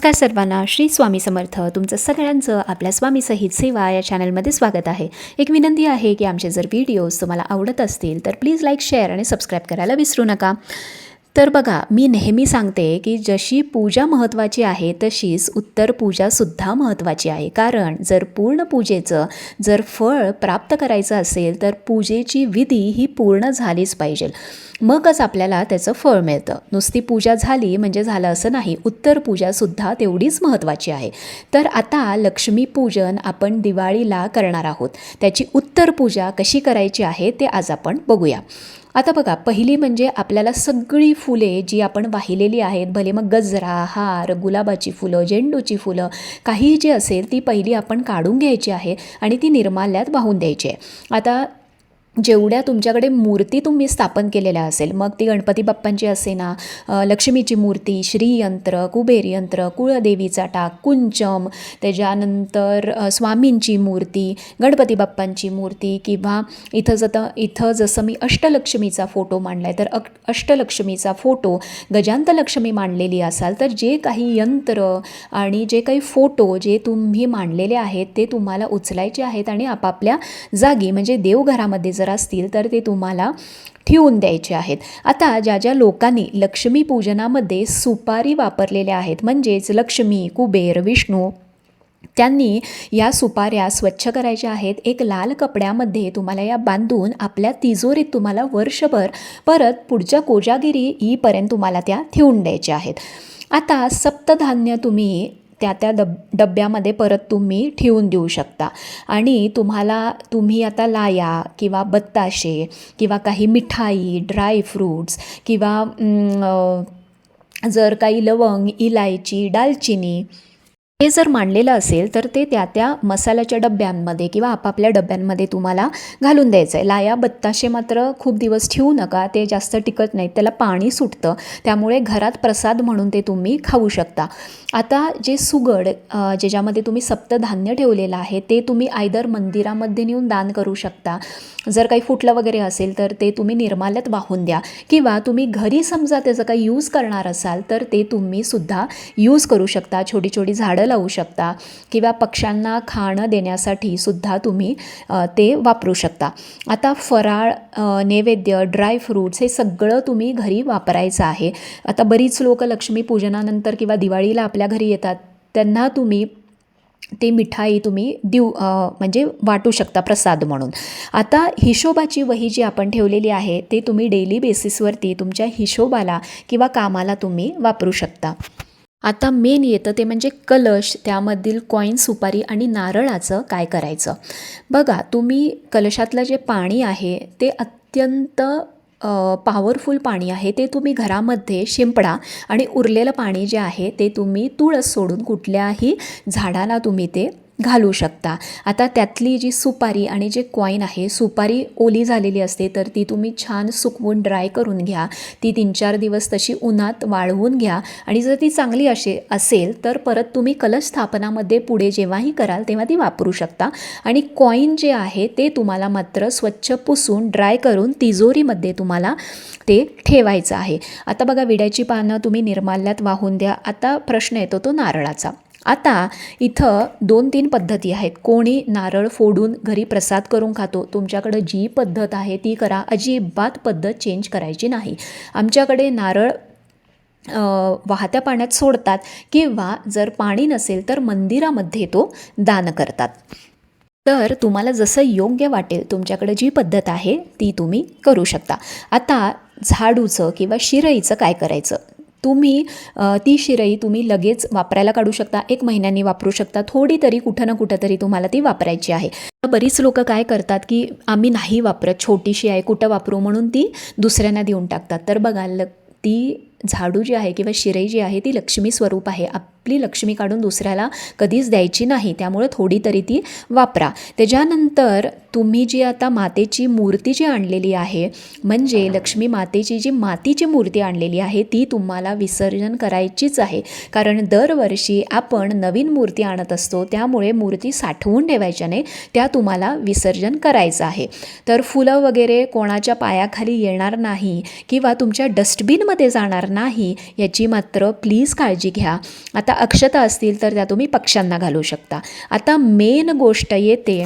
नमस्कार सर्वांना, श्री स्वामी समर्थ. तुमचं सगळ्यांचं आपल्या स्वामी सहित सेवा या चॅनलमध्ये स्वागत आहे. एक विनंती आहे की आमचे जर व्हिडिओज तुम्हाला आवडत असतील तर प्लीज लाईक, शेअर आणि सबस्क्राईब करायला विसरू नका. तर बघा, मी नेहमी सांगते की जशी पूजा महत्त्वाची आहे तशीच उत्तर पूजासुद्धा महत्त्वाची आहे. कारण जर पूर्ण पूजेचं जर फळ प्राप्त करायचं असेल तर पूजेची विधी ही पूर्ण झालीच पाहिजे, मगच आपल्याला त्याचं फळ मिळतं. नुसती पूजा झाली म्हणजे झालं असं नाही, उत्तर पूजासुद्धा तेवढीच महत्त्वाची आहे. तर आता लक्ष्मीपूजन आपण दिवाळीला करणार आहोत. त्याची उत्तर पूजा कशी करायची आहे ते आज आपण बघूया. आता बघा, पहिली म्हणजे आपल्याला सगळी फुले जी आपण वाहिलेली आहेत, भले मग गजरा, हार, गुलाबाची फुलं, झेंडूची फुलं, काही जी असेल ती पहिली आपण काढून घ्यायची आहे आणि ती निर्माल्यात वाहून द्यायची आहे. आता जेवढ्या तुमच्याकडे मूर्ती तुम्ही स्थापन केलेल्या असेल, मग ती गणपती बाप्पांची असे ना, लक्ष्मीची मूर्ती, श्रीयंत्र, कुबेरयंत्र, कुळदेवीचा टाक, कुंचम, त्याच्यानंतर स्वामींची मूर्ती, गणपती बाप्पांची मूर्ती, किंवा इथं जसं मी अष्टलक्ष्मीचा फोटो मांडला आहे तर अष्टलक्ष्मीचा फोटो, गजांतलक्ष्मी मांडलेली असाल तर जे काही यंत्र आणि जे काही फोटो जे तुम्ही मांडलेले आहेत ते तुम्हाला उचलायचे आहेत आणि आपापल्या जागी म्हणजे देवघरामध्ये जर असतील तर ते तुम्हाला ठेवून द्यायचे आहेत. आता ज्या लोकांनी लक्ष्मीपूजनामध्ये सुपारी वापरलेल्या आहेत, म्हणजेच लक्ष्मी, कुबेर, विष्णू, त्यांनी या सुपाऱ्या स्वच्छ करायच्या आहेत. एक लाल कपड्यामध्ये तुम्हाला या बांधून आपल्या तिजोरीत तुम्हाला वर्षभर परत पुढच्या कोजागिरी येईपर्यंत तुम्हाला त्या ठेवून द्यायच्या आहेत. आता सप्तधान्य तुम्ही त्या डब्यामध्ये परत तुम्ही ठेवून देऊ शकता. आणि तुम्ही आता लाया किंवा बत्ताशे किंवा काही मिठाई, ड्रायफ्रूट्स किंवा जर काही लवंग, इलायची, दालचिनी हे जर मांडलेलं असेल तर ते त्या मसाल्याच्या डब्यांमध्ये किंवा आपापल्या डब्यांमध्ये तुम्हाला घालून द्यायचं आहे. लाया, बत्ताशे मात्र खूप दिवस ठेवू नका, ते जास्त टिकत नाहीत, त्याला पाणी सुटतं. त्यामुळे घरात प्रसाद म्हणून ते तुम्ही खाऊ शकता. आता जे सुगड ज्याच्यामध्ये तुम्ही सप्तधान्य ठेवलेलं आहे ते तुम्ही आयदर मंदिरामध्ये नेऊन दान करू शकता. जर काही फुटलं वगैरे असेल तर ते तुम्ही निर्माल्यात वाहून द्या, किंवा तुम्ही घरी समजा त्याचं काही यूज करणार असाल तर ते तुम्ही सुद्धा यूज करू शकता. छोटी छोटी झाडं लावू शकता किंवा पक्ष्यांना खाणं देण्यासाठी सुद्धा तुम्ही ते वापरू शकता. आता फराळ, नैवेद्य, ड्रायफ्रूट्स हे सगळं तुम्ही घरी वापरायचं आहे. आता बरीच लोक लक्ष्मीपूजनानंतर किंवा दिवाळीला आपल्या घरी येतात, त्यांना तुम्ही ते मिठाई तुम्ही म्हणजे वाटू शकता प्रसाद म्हणून. आता हिशोबाची वही जी आपण ठेवलेली आहे ते तुम्ही डेली बेसिसवरती तुमच्या हिशोबाला किंवा कामाला तुम्ही वापरू शकता. आता मेन येतं ते म्हणजे कलश, त्यामधील कॉईन, सुपारी आणि नारळाचं काय करायचं. बघा, तुम्ही कलशातलं जे पाणी आहे ते अत्यंत पॉवरफुल पाणी आहे, ते तुम्ही घरामध्ये शिंपडा आणि उरलेलं पाणी जे आहे ते तुम्ही तुळस सोडून कुठल्याही झाडाला तुम्ही ते घालू शकता. आता त्यातली जी सुपारी आणि जे कॉईन आहे, सुपारी ओली झालेली असते तर ती तुम्ही छान सुकवून ड्राय करून घ्या, ती 3-4 दिवस तशी उन्हात वाळवून घ्या आणि जर ती चांगली असेल तर परत तुम्ही कलश स्थापनामध्ये पुढे जेव्हाही कराल तेव्हा ती वापरू शकता. आणि कॉईन जे आहे ते तुम्हाला मात्र स्वच्छ पुसून ड्राय करून तिजोरीमध्ये तुम्हाला ते ठेवायचं आहे. आता बघा, विड्याची पानं तुम्ही निर्माल्यात वाहून द्या. आता प्रश्न येतो तो नारळाचा. आता इथं 2-3 पद्धती आहेत. कोणी नारळ फोडून घरी प्रसाद करून खातो, तुमच्याकडं जी पद्धत आहे ती करा, अजिबात पद्धत चेंज करायची नाही. आमच्याकडे नारळ वाहत्या पाण्यात सोडतात किंवा जर पाणी नसेल तर मंदिरामध्ये तो दान करतात. तर तुम्हाला जसं योग्य वाटेल, तुमच्याकडे जी पद्धत आहे ती तुम्ही करू शकता. आता झाडूचं किंवा शिरईचं काय करायचं. तुम्ही ती शिरई तुम्ही लगेच वापरायला काढू शकता, 1 महिन्यानी वापरू शकता, थोडी तरी कुठं ना कुठं तरी तुम्हाला ती वापरायची आहे. बरीच लोक काय करतात की आम्ही नाही वापरत, छोटीशी आहे, कुठं वापरू म्हणून ती दुसऱ्यांना देऊन टाकतात. तर बघा, ती झाडू जी आहे किंवा शिरई जी आहे ती लक्ष्मी स्वरूप आहे. आपली लक्ष्मी काढून दुसऱ्याला कधीच द्यायची नाही, त्यामुळे थोडी तरी ती वापरा. त्याच्यानंतर तुम्ही जी आता मातेची मूर्ती जी आणलेली आहे, म्हणजे लक्ष्मी मातेची जी मातीची मूर्ती आणलेली आहे ती तुम्हाला विसर्जन करायचीच आहे. कारण दरवर्षी आपण नवीन मूर्ती आणत असतो, त्यामुळे मूर्ती साठवून ठेवायच्या नाही, त्या तुम्हाला विसर्जन करायचं आहे. तर फुलं वगैरे कोणाच्या पायाखाली येणार नाही किंवा तुमच्या डस्टबिनमध्ये जाणार नाही याची मात्र प्लीज काळजी घ्या. आता अक्षता असतील तर त्या तुम्ही पक्ष्यांना घालू शकता. आता मेन गोष्ट येते,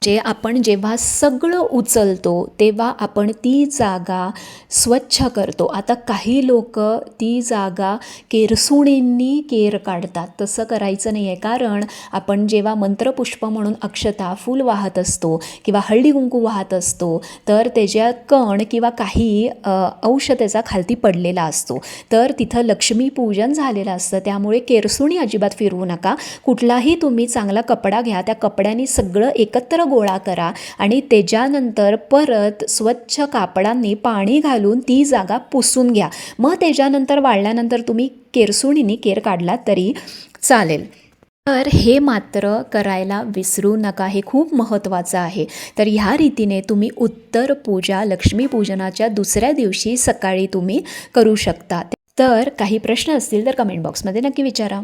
जे आपण जेव्हा सगळं उचलतो तेव्हा आपण ती जागा स्वच्छ करतो. आता काही लोक ती जागा केरसुणींनी केर काढतात. तसं करायचं नाही आहे, कारण आपण जेव्हा मंत्रपुष्प म्हणून अक्षता, फूल वाहत असतो किंवा हळदी कुंकू वाहत असतो, तर त्याच्या कण किंवा काही अंश त्याचा खालती पडलेला असतो, तर तिथं लक्ष्मीपूजन झालेलं असतं. त्यामुळे केरसुणी अजिबात फिरवू नका. कुठलाही तुम्ही चांगला कपडा घ्या, त्या कपड्याने सगळं एकत्र गोळा करा आणि त्याच्यानंतर परत स्वच्छ कापडांनी पाणी घालून ती जागा पुसून घ्या. मग त्याच्यानंतर वाळल्यानंतर तुम्ही केरसुणीने केर काढला तरी चालेल. तर हे मात्र करायला विसरू नका, हे खूप महत्त्वाचं आहे. तर ह्या रीतीने तुम्ही उत्तर पूजा लक्ष्मीपूजनाच्या दुसऱ्या दिवशी सकाळी तुम्ही करू शकता. तर काही प्रश्न असतील तर कमेंट बॉक्समध्ये नक्की विचारा.